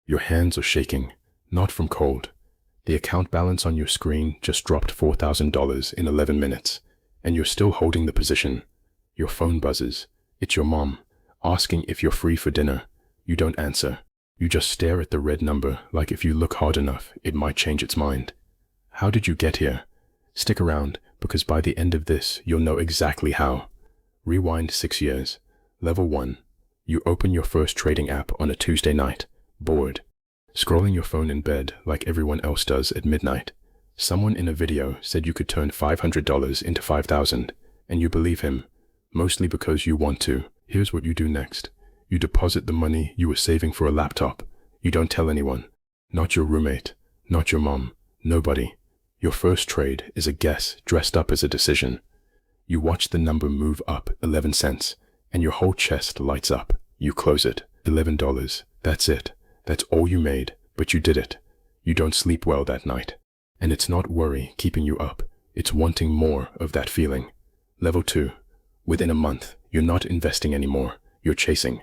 Your hands are shaking, not from cold. The account balance on your screen just dropped $4,000 in 11 minutes, and you're still holding the position. Your phone buzzes. It's your mom, asking if you're free for dinner. You don't answer. You just stare at the red number like if you look hard enough, it might change its mind. How did you get here? Stick around, because by the end of this, you'll know exactly how. Rewind 6 years. Level 1. You open your first trading app on a Tuesday night, bored. Scrolling your phone in bed like everyone else does at midnight. Someone in a video said you could turn $500 into $5,000, and you believe him, mostly because you want to. Here's what you do next. You deposit the money you were saving for a laptop. You don't tell anyone. Not your roommate, not your mom, nobody. Your first trade is a guess dressed up as a decision. You watch the number move up 11 cents, and your whole chest lights up. You close it. $11. That's it. That's all you made, but you did it. You don't sleep well that night. And it's not worry keeping you up. It's wanting more of that feeling. Level 2. Within a month, you're not investing anymore. You're chasing.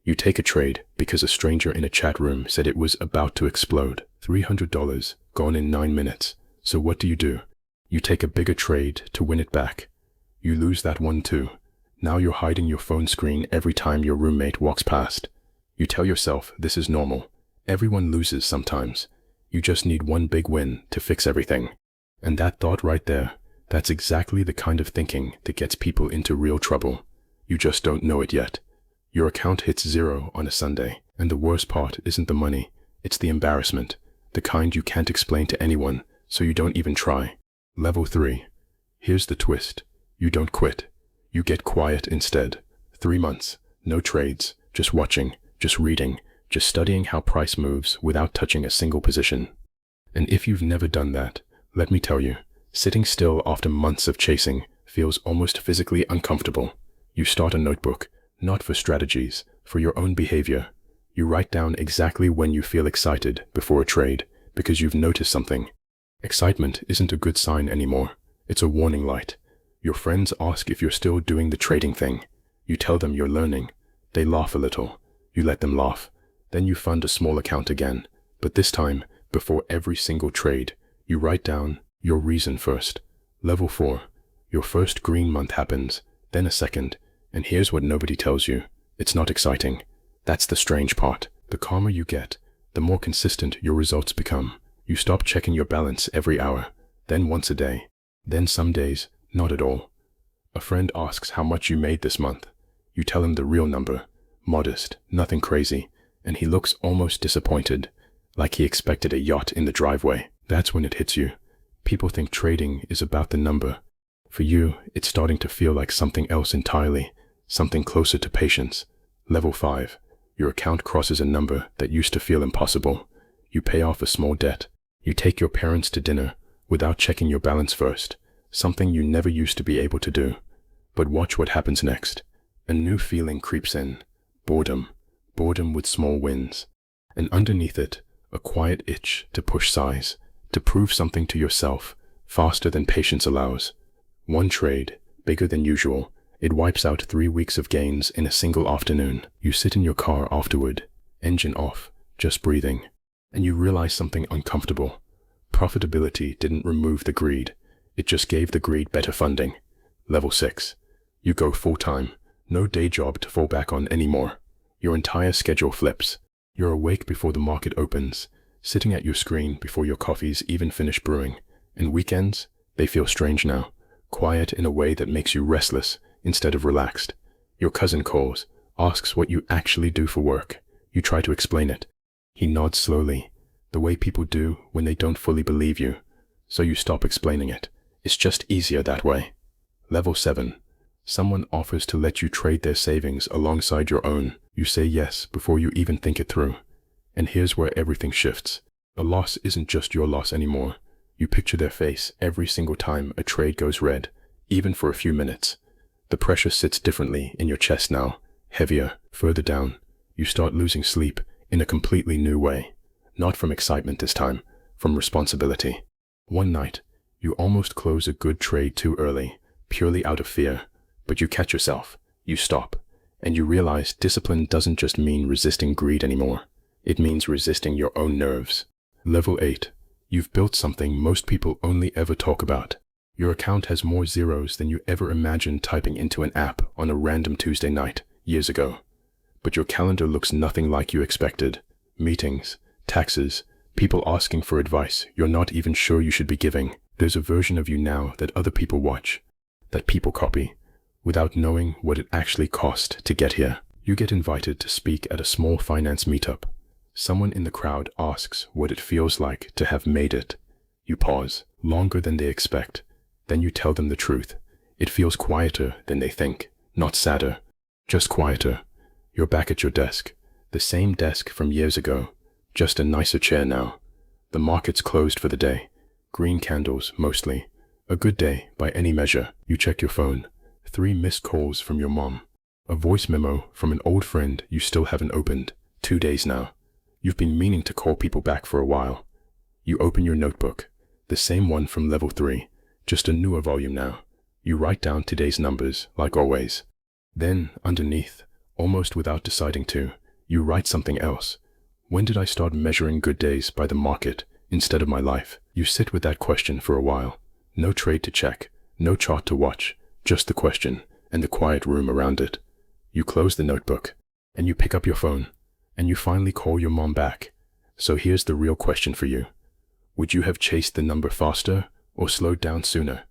You take a trade because a stranger in a chat room said it was about to explode. $300 gone in 9 minutes. So what do? You take a bigger trade to win it back. You lose that one too. Now you're hiding your phone screen every time your roommate walks past. You tell yourself this is normal. Everyone loses sometimes. You just need one big win to fix everything. And that thought right there, that's exactly the kind of thinking that gets people into real trouble. You just don't know it yet. Your account hits zero on a Sunday, and the worst part isn't the money, it's the embarrassment, the kind you can't explain to anyone, so you don't even try. Level 3. Here's the twist. You don't quit. You get quiet instead. 3 months, no trades, just watching, just reading, just studying how price moves without touching a single position. And if you've never done that, let me tell you, sitting still after months of chasing feels almost physically uncomfortable. You start a notebook, not for strategies, for your own behavior. You write down exactly when you feel excited before a trade, because you've noticed something. Excitement isn't a good sign anymore. It's a warning light. Your friends ask if you're still doing the trading thing. You tell them you're learning. They laugh a little. You let them laugh. Then you fund a small account again. But this time, before every single trade, you write down your reason first. Level 4. Your first green month happens, then a second. And here's what nobody tells you. It's not exciting. That's the strange part. The calmer you get, the more consistent your results become. You stop checking your balance every hour, then once a day. Then some days, not at all. A friend asks how much you made this month. You tell him the real number. Modest, nothing crazy. And he looks almost disappointed, like he expected a yacht in the driveway. That's when it hits you. People think trading is about the number. For you, it's starting to feel like something else entirely. Something closer to patience. Level 5. Your account crosses a number that used to feel impossible. You pay off a small debt. You take your parents to dinner without checking your balance first. Something you never used to be able to do. But watch what happens next. A new feeling creeps in. Boredom. Boredom with small wins. And underneath it, a quiet itch to push size. To prove something to yourself, faster than patience allows. One trade, bigger than usual. It wipes out 3 weeks of gains in a single afternoon. You sit in your car afterward, engine off, just breathing, and you realize something uncomfortable. Profitability didn't remove the greed. It just gave the greed better funding. Level 6. You go full-time. No day job to fall back on anymore. Your entire schedule flips. You're awake before the market opens, sitting at your screen before your coffee's even finished brewing. And weekends, they feel strange now. Quiet in a way that makes you restless instead of relaxed. Your cousin calls, asks what you actually do for work. You try to explain it. He nods slowly, the way people do when they don't fully believe you. So you stop explaining it. It's just easier that way. Level 7. Someone offers to let you trade their savings alongside your own. You say yes before you even think it through. And here's where everything shifts. A loss isn't just your loss anymore. You picture their face every single time a trade goes red, even for a few minutes. The pressure sits differently in your chest now, heavier, further down. You start losing sleep in a completely new way. Not from excitement this time, from responsibility. One night, you almost close a good trade too early, purely out of fear. But you catch yourself, you stop, and you realize discipline doesn't just mean resisting greed anymore. It means resisting your own nerves. Level 8. You've built something most people only ever talk about. Your account has more zeros than you ever imagined typing into an app on a random Tuesday night years ago. But your calendar looks nothing like you expected. Meetings, taxes, people asking for advice you're not even sure you should be giving. There's a version of you now that other people watch, that people copy, without knowing what it actually cost to get here. You get invited to speak at a small finance meetup. Someone in the crowd asks what it feels like to have made it. You pause, longer than they expect. Then you tell them the truth. It feels quieter than they think, not sadder, just quieter. You're back at your desk, the same desk from years ago, just a nicer chair now. The market's closed for the day. Green candles, mostly. A good day, by any measure. You check your phone. 3 missed calls from your mom. A voice memo from an old friend you still haven't opened. 2 days now. You've been meaning to call people back for a while. You open your notebook, the same one from level 3, just a newer volume now. You write down today's numbers, like always. Then, underneath, almost without deciding to, you write something else. When did I start measuring good days by the market instead of my life? You sit with that question for a while. No trade to check, no chart to watch, just the question and the quiet room around it. You close the notebook, and you pick up your phone, and you finally call your mom back. So here's the real question for you. Would you have chased the number faster or slowed down sooner?